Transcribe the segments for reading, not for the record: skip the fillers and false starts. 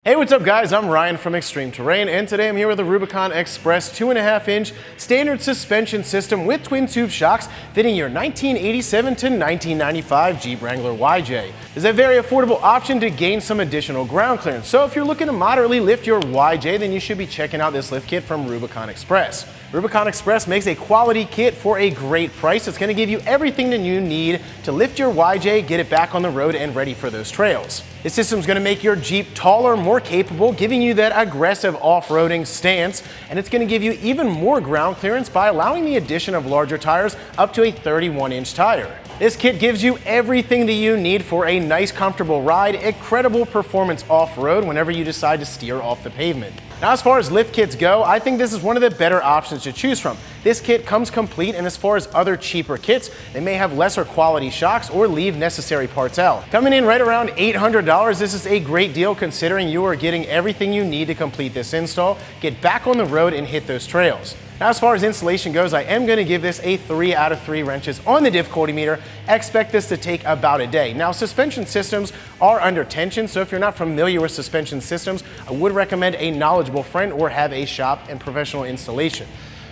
Hey, what's up guys? I'm Ryan from ExtremeTerrain, and today I'm here with the Rubicon Express 2.5-inch standard suspension system with twin tube shocks fitting your 1987 to 1995 Jeep Wrangler YJ. It's a very affordable option to gain some additional ground clearance, so if you're looking to moderately lift your YJ, then you should be checking out this lift kit from Rubicon Express. Rubicon Express makes a quality kit for a great price. It's going to give you everything that you need to lift your YJ, get it back on the road and ready for those trails. This system is going to make your Jeep taller, more capable, giving you that aggressive off-roading stance, and it's going to give you even more ground clearance by allowing the addition of larger tires up to a 31-inch tire. This kit gives you everything that you need for a nice, comfortable ride, incredible performance off-road whenever you decide to steer off the pavement. Now, as far as lift kits go, I think this is one of the better options to choose from. This kit comes complete, and as far as other cheaper kits, they may have lesser quality shocks or leave necessary parts out. Coming in right around $800, this is a great deal considering you are getting everything you need to complete this install, get back on the road and hit those trails. Now, as far as installation goes, I am going to give this a 3 out of 3 wrenches on the difficulty meter. Expect this to take about a day. Now, suspension systems are under tension, so if you're not familiar with suspension systems, I would recommend a knowledgeable friend or have a shop and professional installation.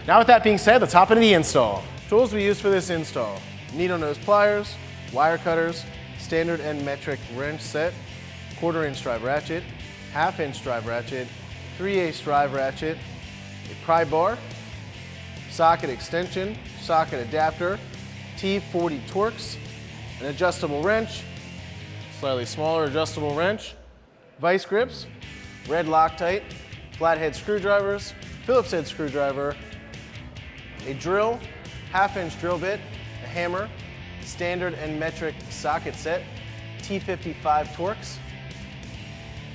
Now, with that being said, let's hop into the install. Tools we use for this install: needle nose pliers, wire cutters, standard and metric wrench set, 1/4-inch drive ratchet, 1/2-inch drive ratchet, 3/8 drive ratchet, a pry bar, socket extension, socket adapter, T40 Torx, an adjustable wrench, slightly smaller adjustable wrench, vice grips, red Loctite, flathead screwdrivers, Phillips head screwdriver, a drill, 1/2-inch drill bit, a hammer, standard and metric socket set, T55 Torx,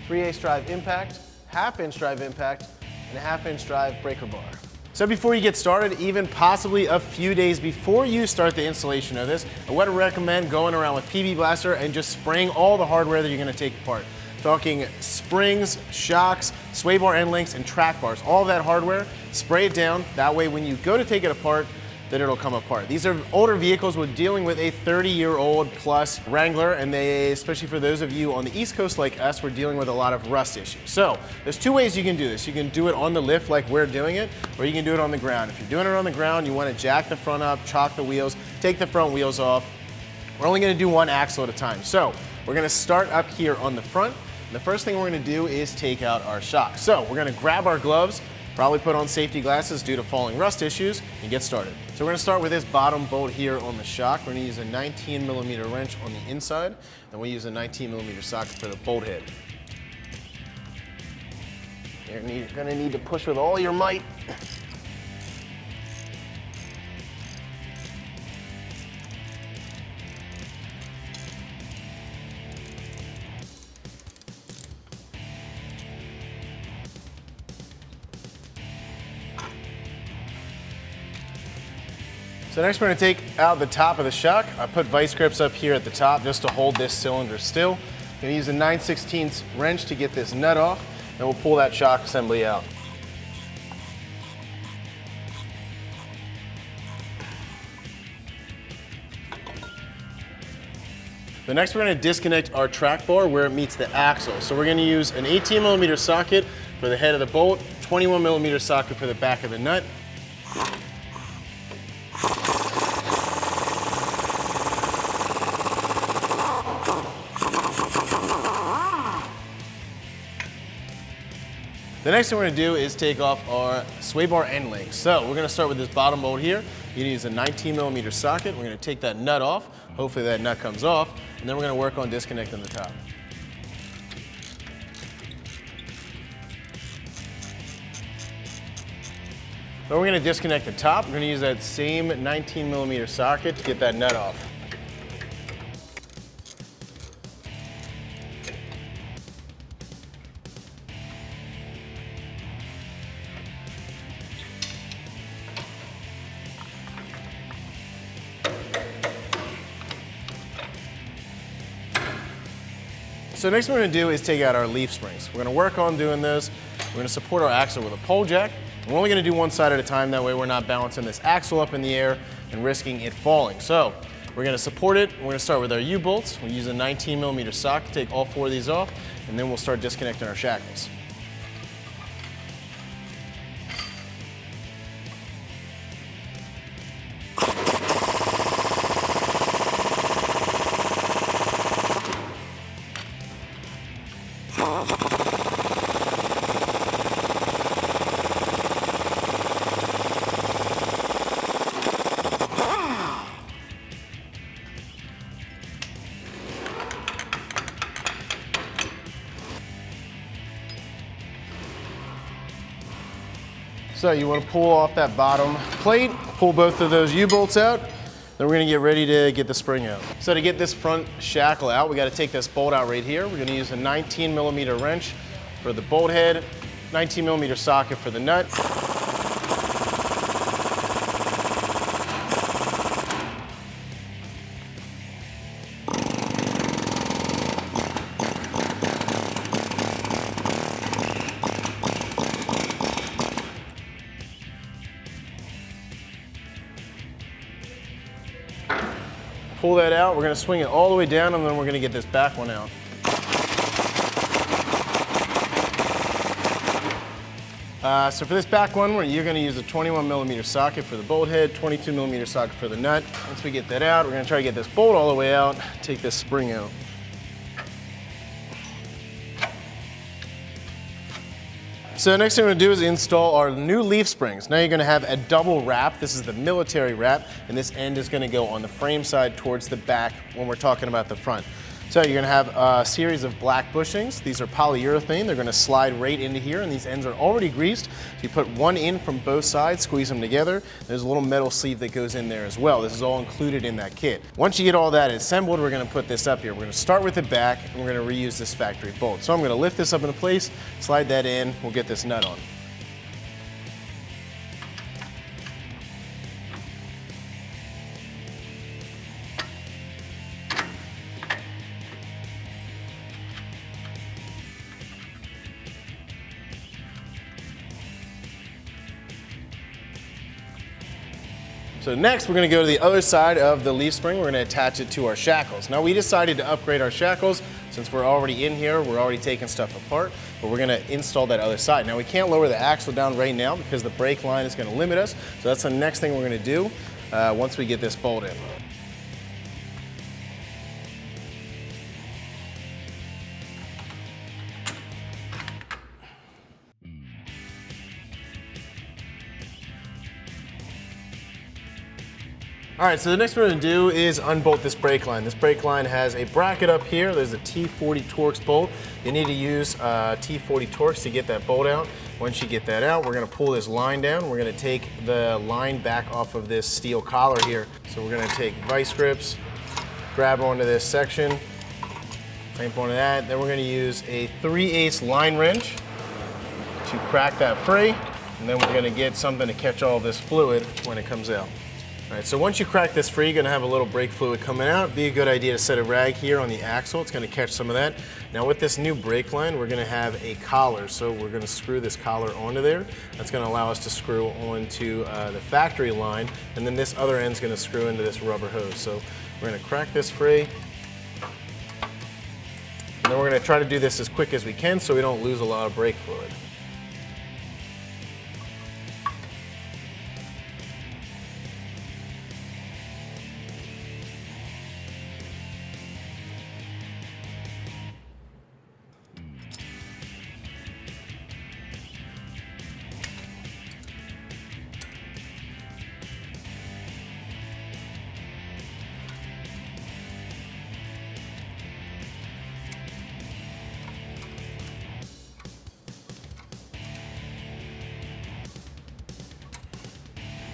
3/8 drive impact, 1/2-inch drive impact, and a 1/2-inch drive breaker bar. So before you get started, even possibly a few days before you start the installation of this, I would recommend going around with PB Blaster and just spraying all the hardware that you're going to take apart. Talking springs, shocks, sway bar end links, and track bars. All of that hardware, spray it down. That way when you go to take it apart, then it'll come apart. These are older vehicles. We're dealing with a 30-year-old plus Wrangler, and they, especially for those of you on the East Coast like us, we're dealing with a lot of rust issues. So there's two ways you can do this. You can do it on the lift like we're doing it, or you can do it on the ground. If you're doing it on the ground, you want to jack the front up, chock the wheels, take the front wheels off. We're only going to do one axle at a time. So we're going to start up here on the front. The first thing we're going to do is take out our shock. So we're going to grab our gloves, probably put on safety glasses due to falling rust issues, and get started. So we're going to start with this bottom bolt here on the shock. We're going to use a 19mm wrench on the inside, and we'll use a 19mm socket for the bolt head. You're going to need to push with all your might. So next we're going to take out the top of the shock. I put vice grips up here at the top just to hold this cylinder still. I'm going to use a 9/16 wrench to get this nut off, and we'll pull that shock assembly out. The next we're going to disconnect our track bar where it meets the axle. So we're going to use an 18mm socket for the head of the bolt, 21mm socket for the back of the nut. The next thing we're going to do is take off our sway bar end links. So we're going to start with this bottom bolt here. You're going to use a 19mm socket. We're going to take that nut off. Hopefully that nut comes off. And then we're going to work on disconnecting the top. So we're going to disconnect the top. We're going to use that same 19mm socket to get that nut off. So next what we're going to do is take out our leaf springs. We're going to work on doing this. We're going to support our axle with a pole jack. We're only going to do one side at a time. That way we're not balancing this axle up in the air and risking it falling. So We're going to support it. We're going to start with our U-bolts. We'll use a 19mm socket to take all 4 of these off. and then we'll start disconnecting our shackles. So you want to pull off that bottom plate, pull both of those U-bolts out, then we're going to get ready to get the spring out. So to get this front shackle out, we got to take this bolt out right here. We're going to use a 19mm wrench for the bolt head, 19mm socket for the nut. Pull that out, we're gonna swing it all the way down, and then we're gonna get this back one out. So for this back one, you're gonna use a 21mm socket for the bolt head, 22mm socket for the nut. Once we get that out, we're gonna try to get this bolt all the way out, take this spring out. So the next thing we're gonna do is install our new leaf springs. Now you're gonna have a double wrap. This is the military wrap, and this end is gonna go on the frame side towards the back when we're talking about the front. So you're gonna have a series of black bushings. These are polyurethane. They're gonna slide right into here, and these ends are already greased. So you put one in from both sides, squeeze them together. There's a little metal sleeve that goes in there as well. This is all included in that kit. Once you get all that assembled, we're gonna put this up here. We're gonna start with the back, and we're gonna reuse this factory bolt. So I'm gonna lift this up into place, slide that in, we'll get this nut on. So next, we're gonna go to the other side of the leaf spring. We're gonna attach it to our shackles. Now we decided to upgrade our shackles since we're already in here, we're already taking stuff apart, but we're gonna install that other side. Now we can't lower the axle down right now because the brake line is gonna limit us. So that's the next thing we're gonna do once we get this bolt in. All right, so the next thing we're gonna do is unbolt this brake line. This brake line has a bracket up here. There's a T40 Torx bolt. You need to use T40 Torx to get that bolt out. Once you get that out, we're gonna pull this line down. We're gonna take the line back off of this steel collar here. So we're gonna take vice grips, grab onto this section, clamp onto that. Then we're gonna use a 3/8 line wrench to crack that free. And then we're gonna get something to catch all this fluid when it comes out. All right, so once you crack this free, you're gonna have a little brake fluid coming out. It'd be a good idea to set a rag here on the axle. It's gonna catch some of that. Now with this new brake line, we're gonna have a collar. So we're gonna screw this collar onto there. That's gonna allow us to screw onto the factory line. And then this other end's gonna screw into this rubber hose. So we're gonna crack this free. And then we're gonna try to do this as quick as we can so we don't lose a lot of brake fluid.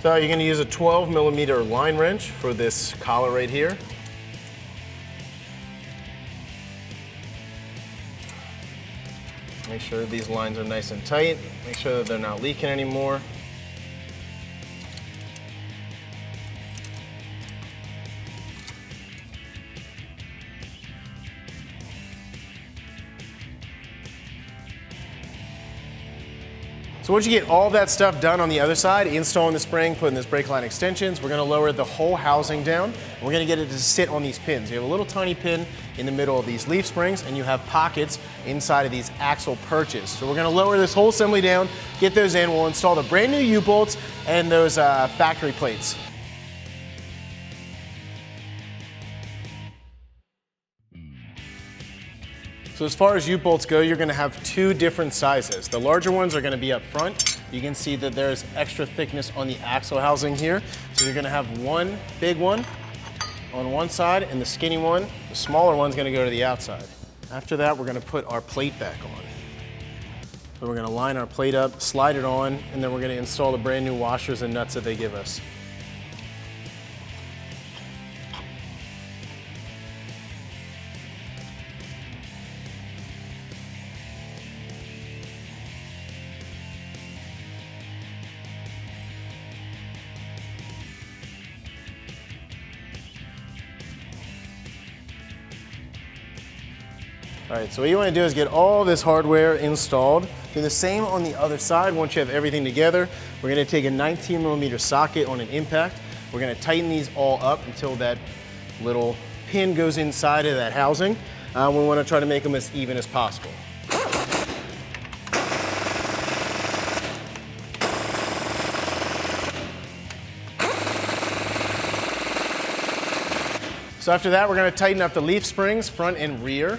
So you're going to use a 12mm line wrench for this collar right here. Make sure these lines are nice and tight. Make sure that they're not leaking anymore. So once you get all that stuff done on the other side, installing the spring, putting this brake line extensions, we're gonna lower the whole housing down. We're gonna get it to sit on these pins. You have a little tiny pin in the middle of these leaf springs, and you have pockets inside of these axle perches. So we're gonna lower this whole assembly down, get those in, we'll install the brand new U-bolts and those factory plates. So as far as U-bolts go, you're gonna have two different sizes. The larger ones are gonna be up front. You can see that there's extra thickness on the axle housing here. So you're gonna have one big one on one side and the skinny one, the smaller one's gonna go to the outside. After that, we're gonna put our plate back on. So we're gonna line our plate up, slide it on, and then we're gonna install the brand new washers and nuts that they give us. All right, so what you want to do is get all this hardware installed. Do the same on the other side. Once you have everything together, we're going to take a 19mm socket on an impact. We're going to tighten these all up until that little pin goes inside of that housing. We want to try to make them as even as possible. So after that, we're going to tighten up the leaf springs, front and rear.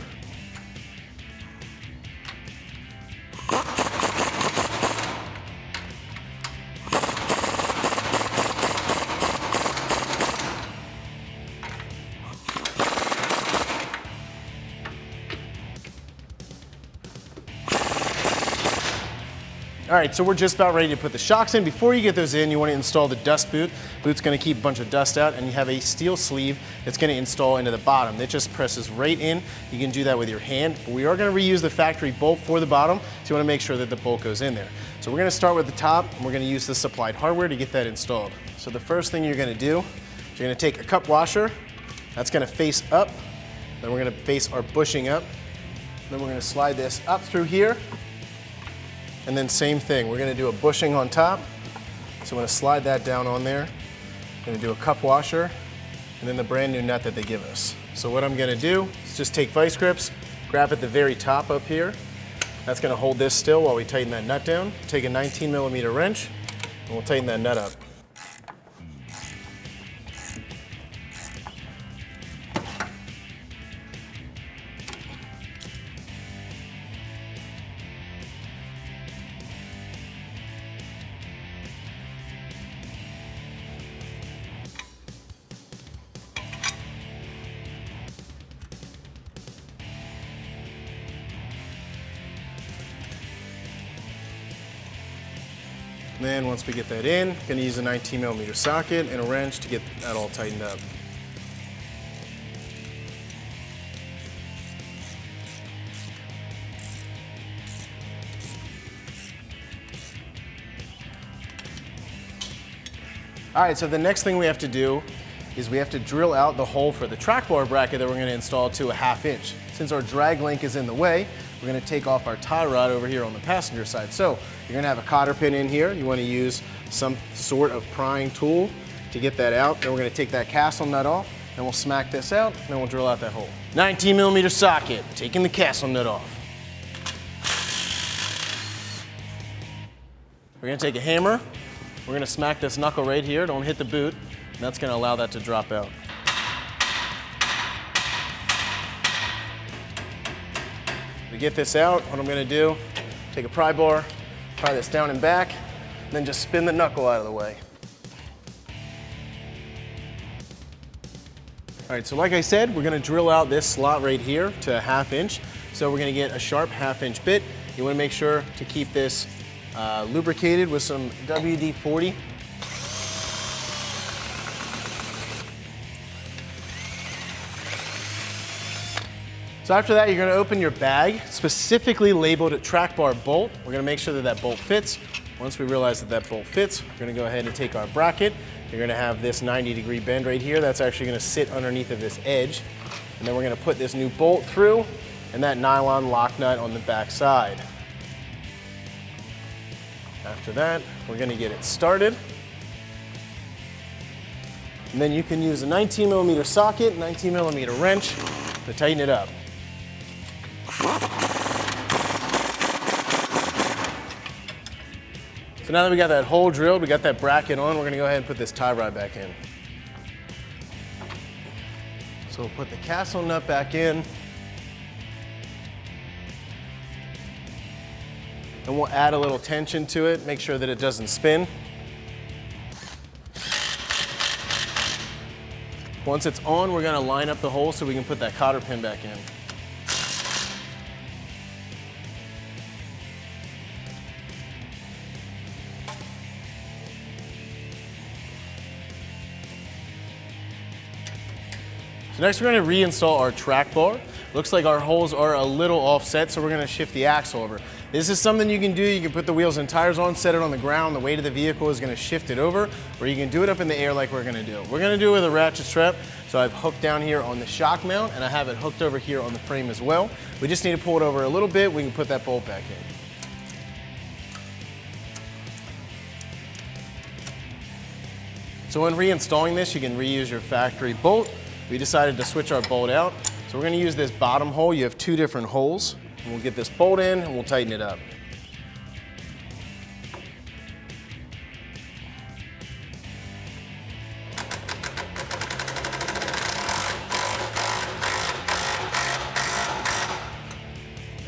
All right, so we're just about ready to put the shocks in. Before you get those in, you want to install the dust boot. Boot's going to keep a bunch of dust out, and you have a steel sleeve that's going to install into the bottom. That just presses right in. You can do that with your hand, but we are going to reuse the factory bolt for the bottom, so you want to make sure that the bolt goes in there. So we're going to start with the top, and we're going to use the supplied hardware to get that installed. So the first thing you're going to do is you're going to take a cup washer. That's going to face up. Then we're going to face our bushing up. Then we're going to slide this up through here. And then same thing, we're gonna do a bushing on top. So I'm gonna slide that down on there. I'm gonna do a cup washer, and then the brand new nut that they give us. So what I'm gonna do is just take vice grips, grab at the very top up here. That's gonna hold this still while we tighten that nut down. Take a 19mm wrench, and we'll tighten that nut up. Then once we get that in, gonna use a 19mm socket and a wrench to get that all tightened up. All right, so the next thing we have to do is we have to drill out the hole for the track bar bracket that we're gonna install to a 1/2 inch. Since our drag link is in the way, we're gonna take off our tie rod over here on the passenger side. So you're gonna have a cotter pin in here. You wanna use some sort of prying tool to get that out. Then we're gonna take that castle nut off, and we'll smack this out, and then we'll drill out that hole. 19mm socket, taking the castle nut off. We're gonna take a hammer. We're gonna smack this knuckle right here. Don't hit the boot. And that's gonna allow that to drop out. To get this out, what I'm gonna do, take a pry bar, pry this down and back, and then just spin the knuckle out of the way. All right, so like I said, we're gonna drill out this slot right here to a 1/2 inch. So we're gonna get a sharp 1/2 inch bit. You wanna make sure to keep this lubricated with some WD-40. So after that, you're gonna open your bag, specifically labeled at track bar bolt. We're gonna make sure that that bolt fits. Once we realize that that bolt fits, we're gonna go ahead and take our bracket. You're gonna have this 90-degree bend right here. That's actually gonna sit underneath of this edge. And then we're gonna put this new bolt through and that nylon lock nut on the back side. After that, we're gonna get it started. And then you can use a 19mm socket, 19mm wrench to tighten it up. So now that we got that hole drilled, we got that bracket on, we're gonna go ahead and put this tie rod back in. So we'll put the castle nut back in. And we'll add a little tension to it, make sure that it doesn't spin. Once it's on, we're gonna line up the hole so we can put that cotter pin back in. So next we're gonna reinstall our track bar. Looks like our holes are a little offset, so we're gonna shift the axle over. This is something you can do. You can put the wheels and tires on, set it on the ground. The weight of the vehicle is gonna shift it over, or you can do it up in the air like we're gonna do. We're gonna do it with a ratchet strap. So I've hooked down here on the shock mount, and I have it hooked over here on the frame as well. We just need to pull it over a little bit. We can put that bolt back in. So when reinstalling this, you can reuse your factory bolt. We decided to switch our bolt out. So we're gonna use this bottom hole. You have two different holes. And we'll get this bolt in and we'll tighten it up.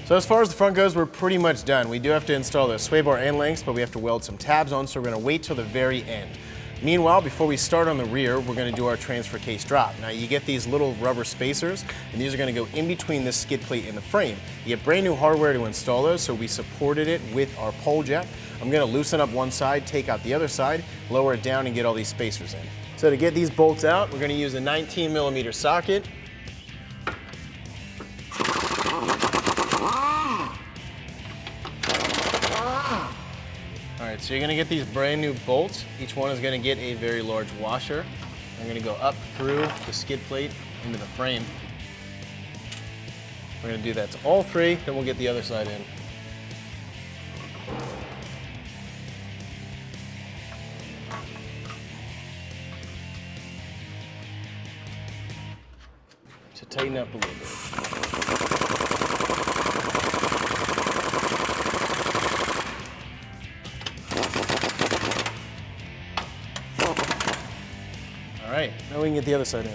So as far as the front goes, we're pretty much done. We do have to install the sway bar and links, but we have to weld some tabs on, so we're gonna wait till the very end. Meanwhile, before we start on the rear, we're gonna do our transfer case drop. Now you get these little rubber spacers, and these are gonna go in between this skid plate and the frame. You get brand new hardware to install those, so we supported it with our pole jack. I'm gonna loosen up one side, take out the other side, lower it down, and get all these spacers in. So to get these bolts out, we're gonna use a 19mm socket. All right, so you're gonna get these brand new bolts. Each one is gonna get a very large washer. I'm gonna go up through the skid plate into the frame. We're gonna do that to all three, then we'll get the other side in. To tighten up a little bit. All right, now we can get the other side in.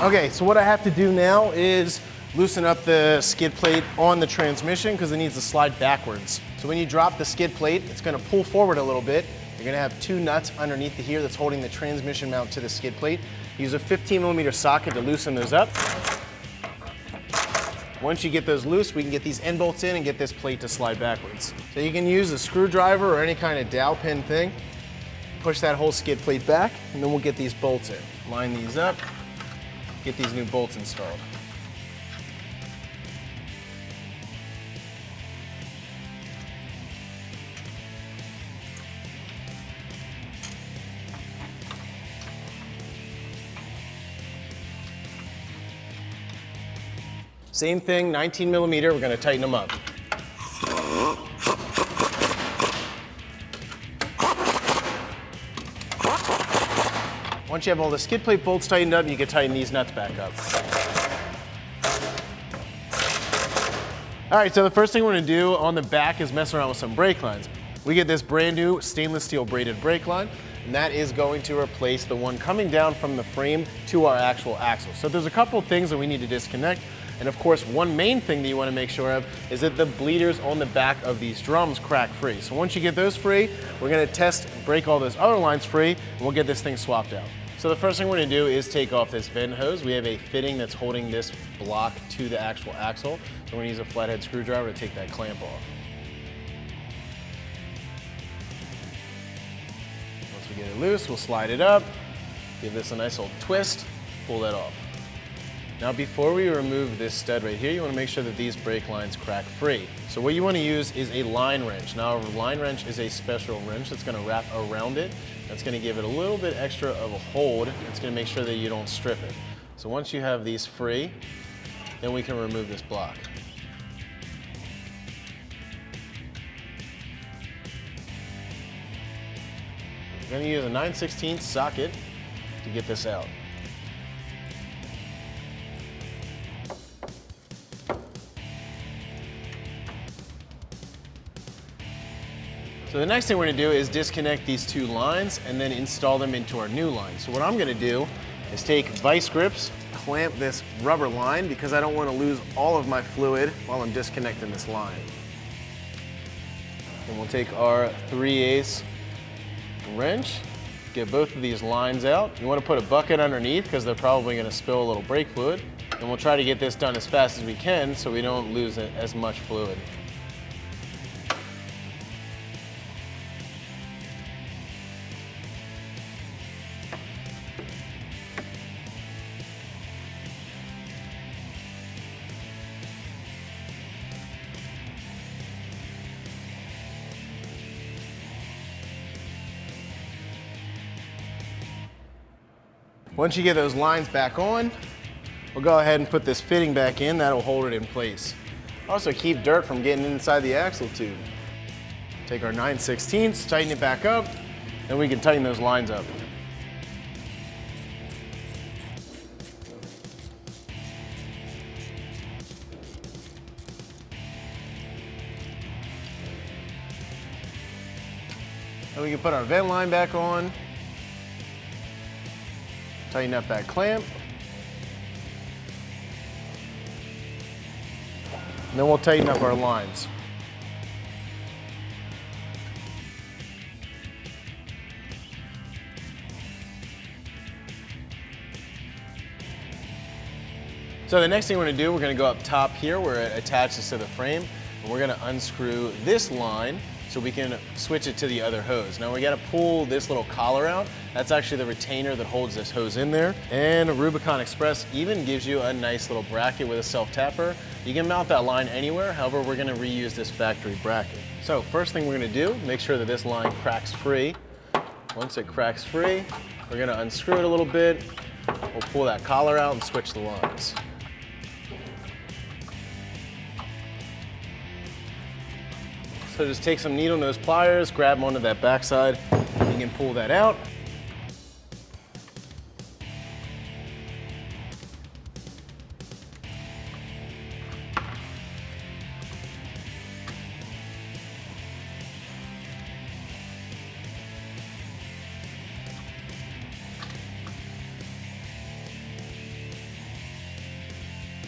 Okay, so what I have to do now is loosen up the skid plate on the transmission because it needs to slide backwards. So when you drop the skid plate, it's gonna pull forward a little bit. You're gonna have two nuts underneath here that's holding the transmission mount to the skid plate. Use a 15mm socket to loosen those up. Once you get those loose, we can get these end bolts in and get this plate to slide backwards. So you can use a screwdriver or any kind of dowel pin thing. Push that whole skid plate back, and then we'll get these bolts in. Line these up, get these new bolts installed. Same thing, 19mm, we're gonna tighten them up. Once you have all the skid plate bolts tightened up, you can tighten these nuts back up. All right, so the first thing we're gonna do on the back is mess around with some brake lines. We get this brand new stainless steel braided brake line, and that is going to replace the one coming down from the frame to our actual axle. So there's a couple things that we need to disconnect. And of course, one main thing that you want to make sure of is that the bleeders on the back of these drums crack free. So once you get those free, we're going to test and break all those other lines free, and we'll get this thing swapped out. So the first thing we're going to do is take off this vent hose. We have a fitting that's holding this block to the actual axle. So we're going to use a flathead screwdriver to take that clamp off. Once we get it loose, we'll slide it up, give this a nice old twist, pull that off. Now before we remove this stud right here, you want to make sure that these brake lines crack free. So what you want to use is a line wrench. Now a line wrench is a special wrench that's going to wrap around it. That's going to give it a little bit extra of a hold. It's going to make sure that you don't strip it. So once you have these free, then we can remove this block. We're going to use a 9/16 socket to get this out. So the next thing we're gonna do is disconnect these two lines and then install them into our new line. So what I'm gonna do is take vice grips, clamp this rubber line because I don't wanna lose all of my fluid while I'm disconnecting this line. And we'll take our 3/8 wrench, get both of these lines out. You wanna put a bucket underneath because they're probably gonna spill a little brake fluid. And we'll try to get this done as fast as we can so we don't lose as much fluid. Once you get those lines back on, we'll go ahead and put this fitting back in. That'll hold it in place. Also keep dirt from getting inside the axle tube. Take our 9/16, tighten it back up, and we can tighten those lines up. Then we can put our vent line back on. Tighten up that clamp. And then we'll tighten up our lines. So the next thing we're gonna do, we're gonna go up top here where it attaches to the frame, and we're gonna unscrew this line so we can switch it to the other hose. Now we gotta pull this little collar out. That's actually the retainer that holds this hose in there. And a Rubicon Express even gives you a nice little bracket with a self-tapper. You can mount that line anywhere, however, we're gonna reuse this factory bracket. So first thing we're gonna do, make sure that this line cracks free. Once it cracks free, we're gonna unscrew it a little bit. We'll pull that collar out and switch the lines. So just take some needle nose pliers, grab them onto that backside, you can pull that out.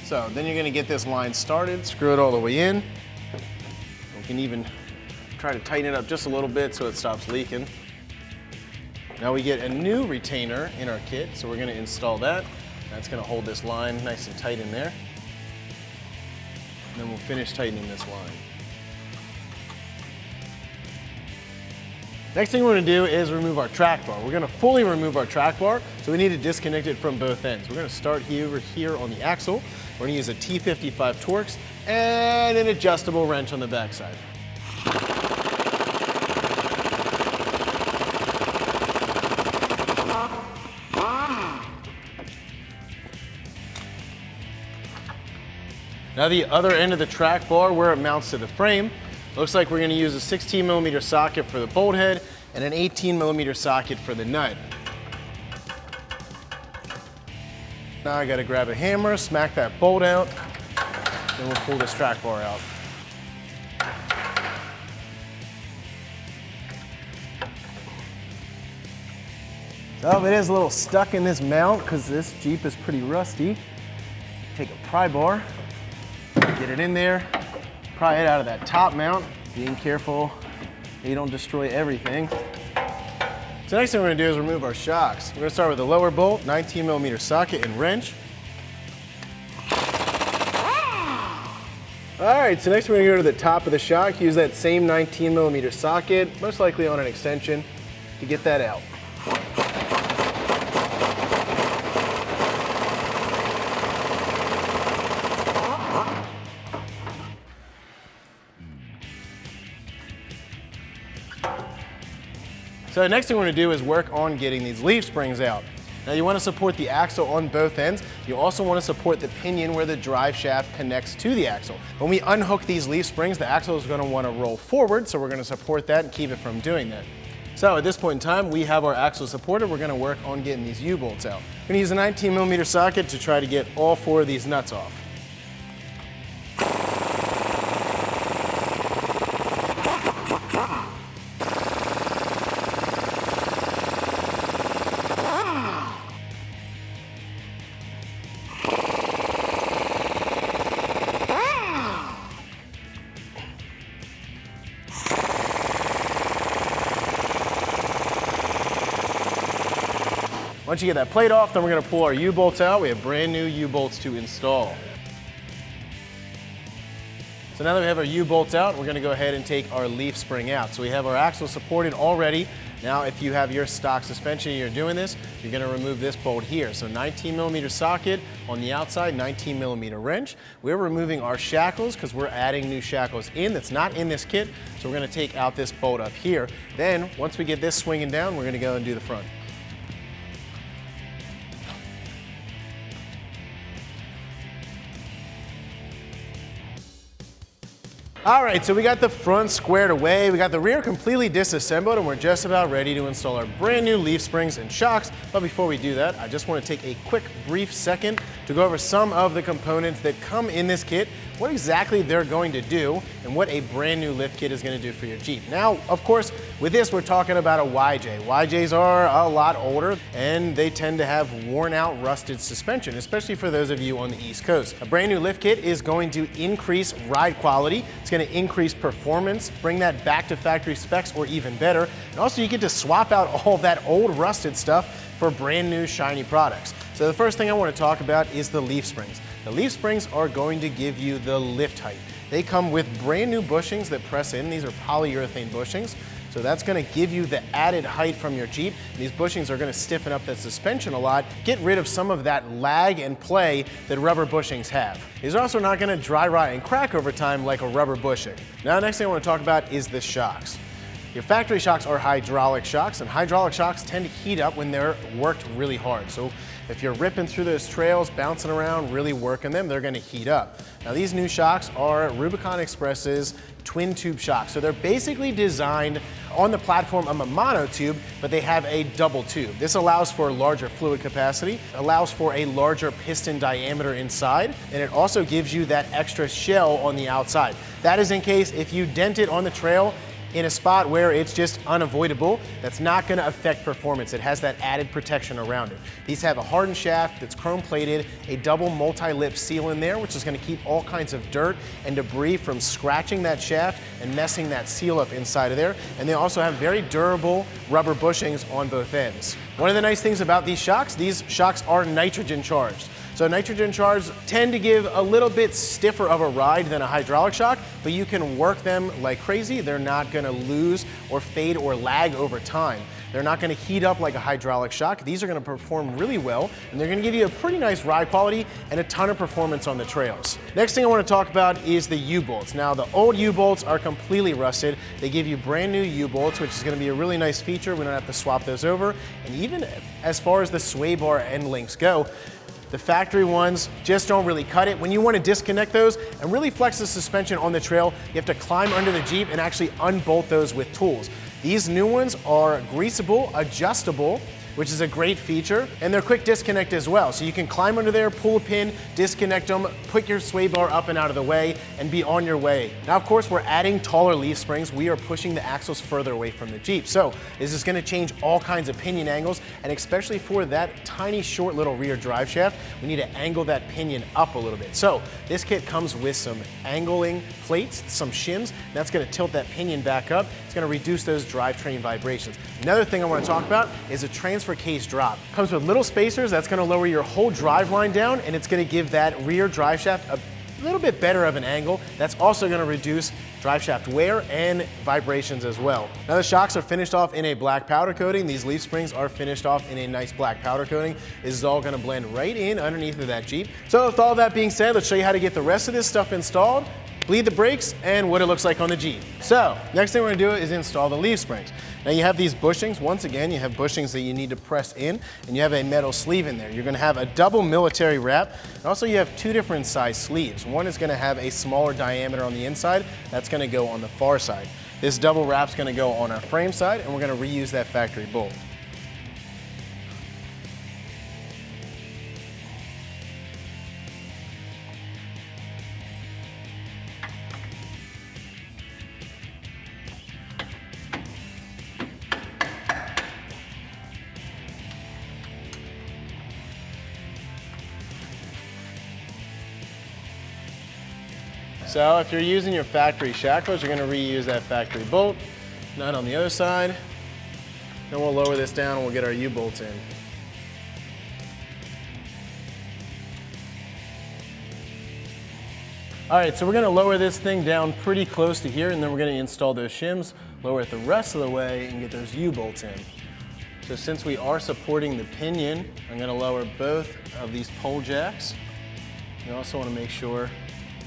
So then you're gonna get this line started, screw it all the way in. We can even try to tighten it up just a little bit so it stops leaking. Now we get a new retainer in our kit, so we're gonna install that. That's gonna hold this line nice and tight in there. And then we'll finish tightening this line. Next thing we're gonna do is remove our track bar. We're gonna fully remove our track bar, so we need to disconnect it from both ends. We're gonna start here on the axle. We're gonna use a T55 Torx and an adjustable wrench on the backside. Now the other end of the track bar where it mounts to the frame, looks like we're gonna use a 16mm socket for the bolt head and an 18mm socket for the nut. Now I gotta grab a hammer, smack that bolt out, then we'll pull this track bar out. So it is a little stuck in this mount because this Jeep is pretty rusty. Take a pry bar, get it in there, pry it out of that top mount, being careful that you don't destroy everything. So next thing we're gonna do is remove our shocks. We're gonna start with the lower bolt, 19mm socket and wrench. All right, so next we're gonna go to the top of the shock, use that same 19mm socket, most likely on an extension, to get that out. So the next thing we're gonna do is work on getting these leaf springs out. Now you wanna support the axle on both ends. You also wanna support the pinion where the drive shaft connects to the axle. When we unhook these leaf springs, the axle is gonna wanna roll forward, so we're gonna support that and keep it from doing that. So at this point in time, we have our axle supported. We're gonna work on getting these U-bolts out. We're gonna use a 19mm socket to try to get all 4 of these nuts off. Once you get that plate off, then we're gonna pull our U-bolts out. We have brand new U-bolts to install. So now that we have our U-bolts out, we're gonna go ahead and take our leaf spring out. So we have our axle supported already. Now, if you have your stock suspension and you're doing this, you're gonna remove this bolt here. So 19mm socket on the outside, 19mm wrench. We're removing our shackles because we're adding new shackles in that's not in this kit. So we're gonna take out this bolt up here. Then, once we get this swinging down, we're gonna go and do the front. All right, so we got the front squared away, we got the rear completely disassembled, and we're just about ready to install our brand new leaf springs and shocks. But before we do that, I just want to take a quick, brief second to go over some of the components that come in this kit, what exactly they're going to do, and what a brand new lift kit is going to do for your Jeep. Now, of course, with this, we're talking about a YJ. YJs are a lot older, and they tend to have worn out, rusted suspension, especially for those of you on the East Coast. A brand new lift kit is going to increase ride quality. It's going to increase performance, bring that back to factory specs or even better. And also you get to swap out all that old rusted stuff for brand new shiny products. So the first thing I want to talk about is the leaf springs. The leaf springs are going to give you the lift height. They come with brand new bushings that press in. These are polyurethane bushings. So that's gonna give you the added height from your Jeep. These bushings are gonna stiffen up that suspension a lot, get rid of some of that lag and play that rubber bushings have. These are also not gonna dry rot and crack over time like a rubber bushing. Now, the next thing I wanna talk about is the shocks. Your factory shocks are hydraulic shocks, and hydraulic shocks tend to heat up when they're worked really hard. So if you're ripping through those trails, bouncing around, really working them, they're gonna heat up. Now, these new shocks are Rubicon Express's twin tube shocks. So they're basically designed on the platform of a monotube, but they have a double tube. This allows for larger fluid capacity, allows for a larger piston diameter inside, and it also gives you that extra shell on the outside. That is in case if you dent it on the trail in a spot where it's just unavoidable, that's not gonna affect performance. It has that added protection around it. These have a hardened shaft that's chrome plated, a double multi-lip seal in there, which is gonna keep all kinds of dirt and debris from scratching that shaft and messing that seal up inside of there. And they also have very durable rubber bushings on both ends. One of the nice things about these shocks are nitrogen charged. So nitrogen charges tend to give a little bit stiffer of a ride than a hydraulic shock, but you can work them like crazy. They're not gonna lose or fade or lag over time. They're not gonna heat up like a hydraulic shock. These are gonna perform really well, and they're gonna give you a pretty nice ride quality and a ton of performance on the trails. Next thing I wanna talk about is the U-bolts. Now, the old U-bolts are completely rusted. They give you brand new U-bolts, which is gonna be a really nice feature. We don't have to swap those over. And even as far as the sway bar end links go, the factory ones just don't really cut it. When you want to disconnect those and really flex the suspension on the trail, you have to climb under the Jeep and actually unbolt those with tools. These new ones are greasable, adjustable, which is a great feature, and they're quick disconnect as well. So you can climb under there, pull a pin, disconnect them, put your sway bar up and out of the way, and be on your way. Now, of course, we're adding taller leaf springs. We are pushing the axles further away from the Jeep. So this is gonna change all kinds of pinion angles, and especially for that tiny, short little rear drive shaft, we need to angle that pinion up a little bit. So this kit comes with some angling plates, some shims. That's gonna tilt that pinion back up. It's gonna reduce those drivetrain vibrations. Another thing I wanna talk about is a transfer case drop. Comes with little spacers. That's gonna lower your whole drive line down, and it's gonna give that rear drive shaft a little bit better of an angle. That's also gonna reduce drive shaft wear and vibrations as well. Now, the shocks are finished off in a black powder coating. These leaf springs are finished off in a nice black powder coating. This is all gonna blend right in underneath of that Jeep. So with all that being said, let's show you how to get the rest of this stuff installed, bleed the brakes, and what it looks like on the Jeep. So, next thing we're gonna do is install the leaf springs. Now, you have these bushings. Once again, you have bushings that you need to press in, and you have a metal sleeve in there. You're gonna have a double military wrap, and also you have two different size sleeves. One is gonna have a smaller diameter on the inside. That's gonna go on the far side. This double wrap's gonna go on our frame side, and we're gonna reuse that factory bolt. So if you're using your factory shackles, you're gonna reuse that factory bolt, nut on the other side. Then we'll lower this down and we'll get our U-bolts in. All right, so we're gonna lower this thing down pretty close to here, and then we're gonna install those shims, lower it the rest of the way, and get those U-bolts in. So since we are supporting the pinion, I'm gonna lower both of these pole jacks. You also wanna make sure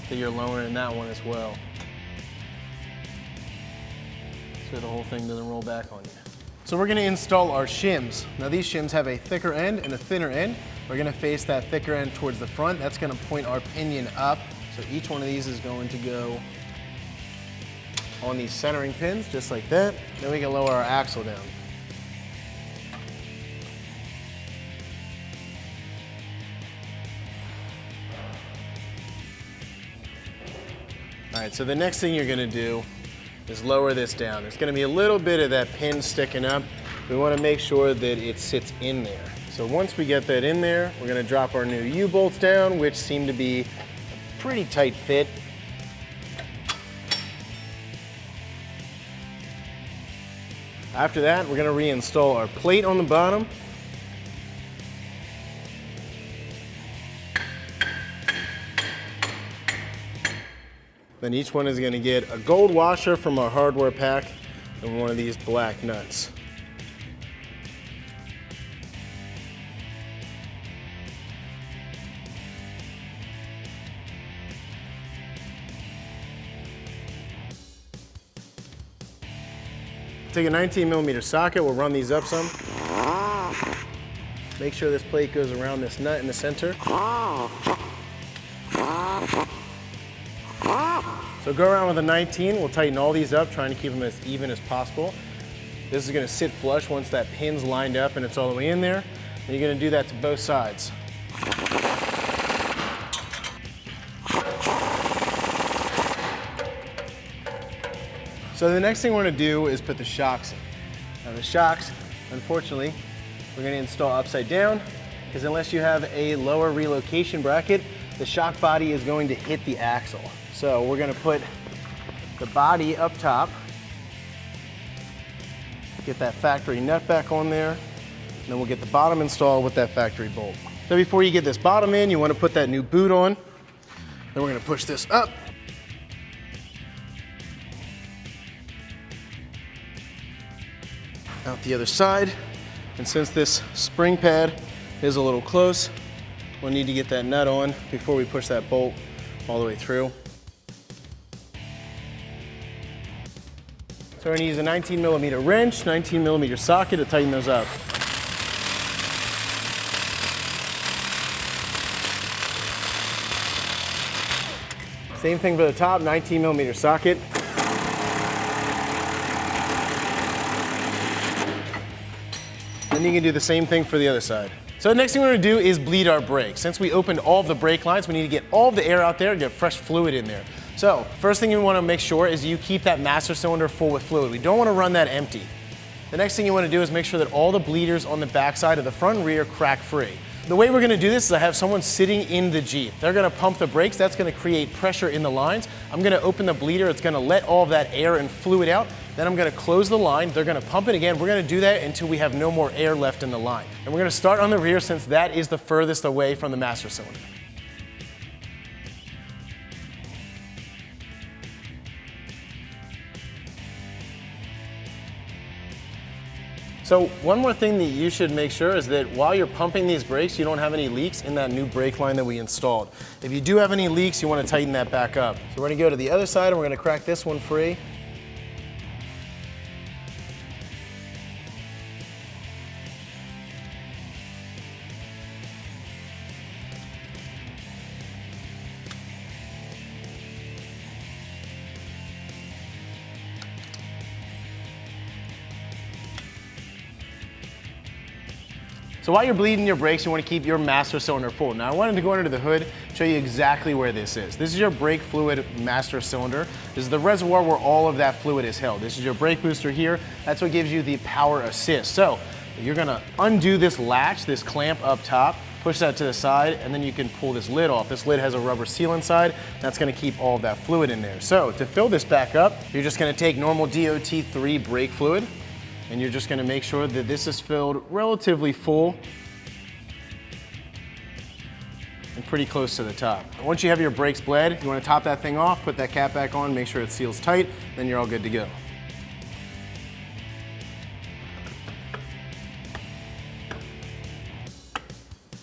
that you're lowering that one as well, so the whole thing doesn't roll back on you. So we're gonna install our shims. Now these shims have a thicker end and a thinner end. We're gonna face that thicker end towards the front. That's gonna point our pinion up. So each one of these is going to go on these centering pins, just like that. Then we can lower our axle down. All right, so the next thing you're gonna do is lower this down. There's gonna be a little bit of that pin sticking up. We wanna make sure that it sits in there. So once we get that in there, we're gonna drop our new U-bolts down, which seem to be a pretty tight fit. After that, we're gonna reinstall our plate on the bottom. Then each one is gonna get a gold washer from our hardware pack and one of these black nuts. Take a 19mm socket, we'll run these up some. Make sure this plate goes around this nut in the center. So go around with a 19, we'll tighten all these up, trying to keep them as even as possible. This is gonna sit flush once that pin's lined up and it's all the way in there. And you're gonna do that to both sides. So the next thing we're gonna do is put the shocks in. Now the shocks, unfortunately, we're gonna install upside down, because unless you have a lower relocation bracket, the shock body is going to hit the axle. So we're gonna put the body up top, get that factory nut back on there, and then we'll get the bottom installed with that factory bolt. So before you get this bottom in, you wanna put that new boot on. Then we're gonna push this up. Out the other side. And since this spring pad is a little close, we'll need to get that nut on before we push that bolt all the way through. So we're gonna use a 19mm wrench, 19mm socket to tighten those up. Same thing for the top, 19mm socket. Then you can do the same thing for the other side. So the next thing we're gonna do is bleed our brakes. Since we opened all of the brake lines, we need to get all of the air out there and get fresh fluid in there. So first thing you wanna make sure is you keep that master cylinder full with fluid. We don't wanna run that empty. The next thing you wanna do is make sure that all the bleeders on the backside of the front and rear crack free. The way we're gonna do this is I have someone sitting in the Jeep. They're gonna pump the brakes, that's gonna create pressure in the lines. I'm gonna open the bleeder, it's gonna let all of that air and fluid out. Then I'm gonna close the line, they're gonna pump it again. We're gonna do that until we have no more air left in the line. And we're gonna start on the rear since that is the furthest away from the master cylinder. So one more thing that you should make sure is that while you're pumping these brakes, you don't have any leaks in that new brake line that we installed. If you do have any leaks, you want to tighten that back up. So we're going to go to the other side and we're going to crack this one free. So while you're bleeding your brakes, you want to keep your master cylinder full. Now I wanted to go under the hood, show you exactly where this is. This is your brake fluid master cylinder. This is the reservoir where all of that fluid is held. This is your brake booster here. That's what gives you the power assist. So you're gonna undo this latch, this clamp up top, push that to the side, and then you can pull this lid off. This lid has a rubber seal inside. That's gonna keep all of that fluid in there. So to fill this back up, you're just gonna take normal DOT3 brake fluid, and you're just gonna make sure that this is filled relatively full. and pretty close to the top. Once you have your brakes bled, you want to top that thing off, put that cap back on, make sure it seals tight, then you're all good to go.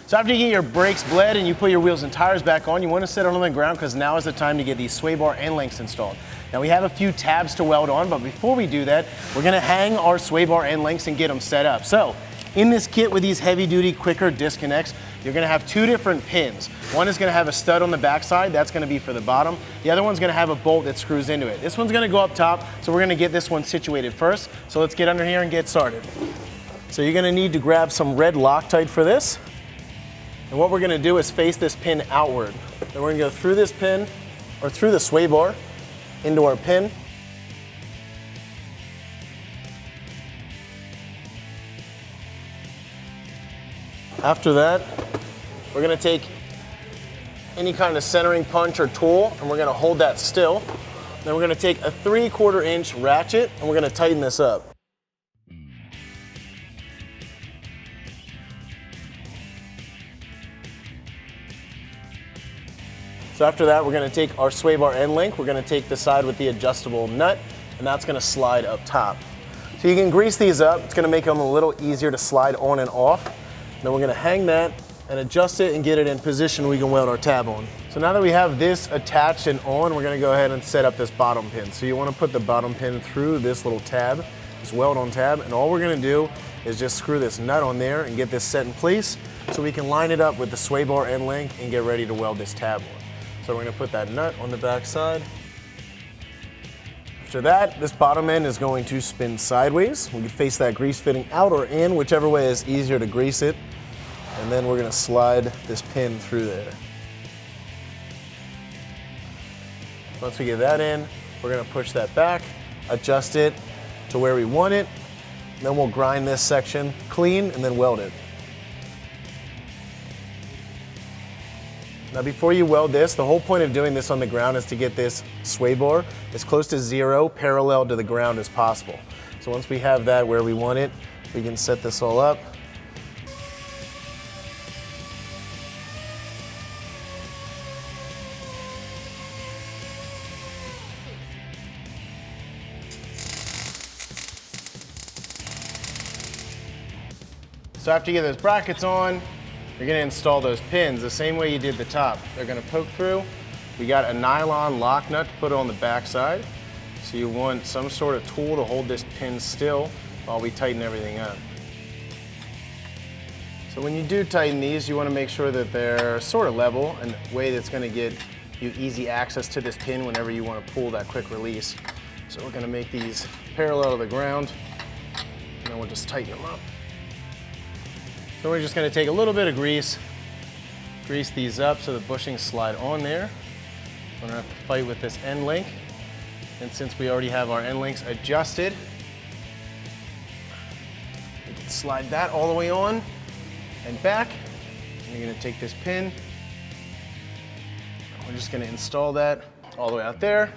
So after you get your brakes bled and you put your wheels and tires back on, you want to set it on the ground because now is the time to get these sway bar end links installed. Now we have a few tabs to weld on, but before we do that, we're going to hang our sway bar end links and get them set up. So in this kit with these heavy duty quicker disconnects, you're going to have two different pins. One is going to have a stud on the backside, that's going to be for the bottom. The other one's going to have a bolt that screws into it. This one's going to go up top, so we're going to get this one situated first. So let's get under here and get started. So you're going to need to grab some red Loctite for this. And what we're going to do is face this pin outward. Then we're going to go through this pin, or through the sway bar, into our pin. After that, we're going to take any kind of centering punch or tool, and we're going to hold that still. Then we're going to take a 3/4 inch ratchet, and we're going to tighten this up. So after that, we're going to take our sway bar end link, we're going to take the side with the adjustable nut, and that's going to slide up top. So you can grease these up, it's going to make them a little easier to slide on and off. Then we're going to hang that and adjust it and get it in position we can weld our tab on. So now that we have this attached and on, we're going to go ahead and set up this bottom pin. So you want to put the bottom pin through this little tab, this weld on tab, and all we're going to do is just screw this nut on there and get this set in place so we can line it up with the sway bar end link and get ready to weld this tab on. So we're going to put that nut on the back side. After that, this bottom end is going to spin sideways. We can face that grease fitting out or in, whichever way is easier to grease it. And then we're going to slide this pin through there. Once we get that in, we're going to push that back, adjust it to where we want it. Then we'll grind this section clean and then weld it. Now before you weld this, the whole point of doing this on the ground is to get this sway bar as close to zero parallel to the ground as possible. So once we have that where we want it, we can set this all up. So after you get those brackets on, you're going to install those pins the same way you did the top. They're going to poke through. We got a nylon lock nut to put on the back side. So you want some sort of tool to hold this pin still while we tighten everything up. So when you do tighten these, you want to make sure that they're sort of level in a way that's going to get you easy access to this pin whenever you want to pull that quick release. So we're going to make these parallel to the ground, and then we'll just tighten them up. So we're just going to take a little bit of grease these up so the bushings slide on there. We're going to have to fight with this end link. And since we already have our end links adjusted, we can slide that all the way on and back. And you're going to take this pin. We're just going to install that all the way out there.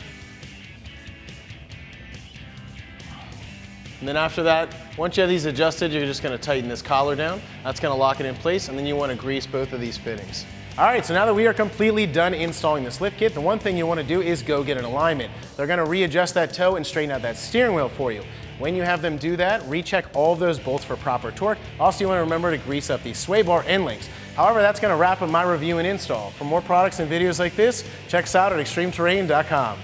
And then after that, once you have these adjusted, you're just going to tighten this collar down. That's going to lock it in place, and then you want to grease both of these fittings. All right, so now that we are completely done installing this lift kit, the one thing you want to do is go get an alignment. They're going to readjust that toe and straighten out that steering wheel for you. When you have them do that, recheck all of those bolts for proper torque. Also, you want to remember to grease up these sway bar end links. However, that's going to wrap up my review and install. For more products and videos like this, check us out at ExtremeTerrain.com.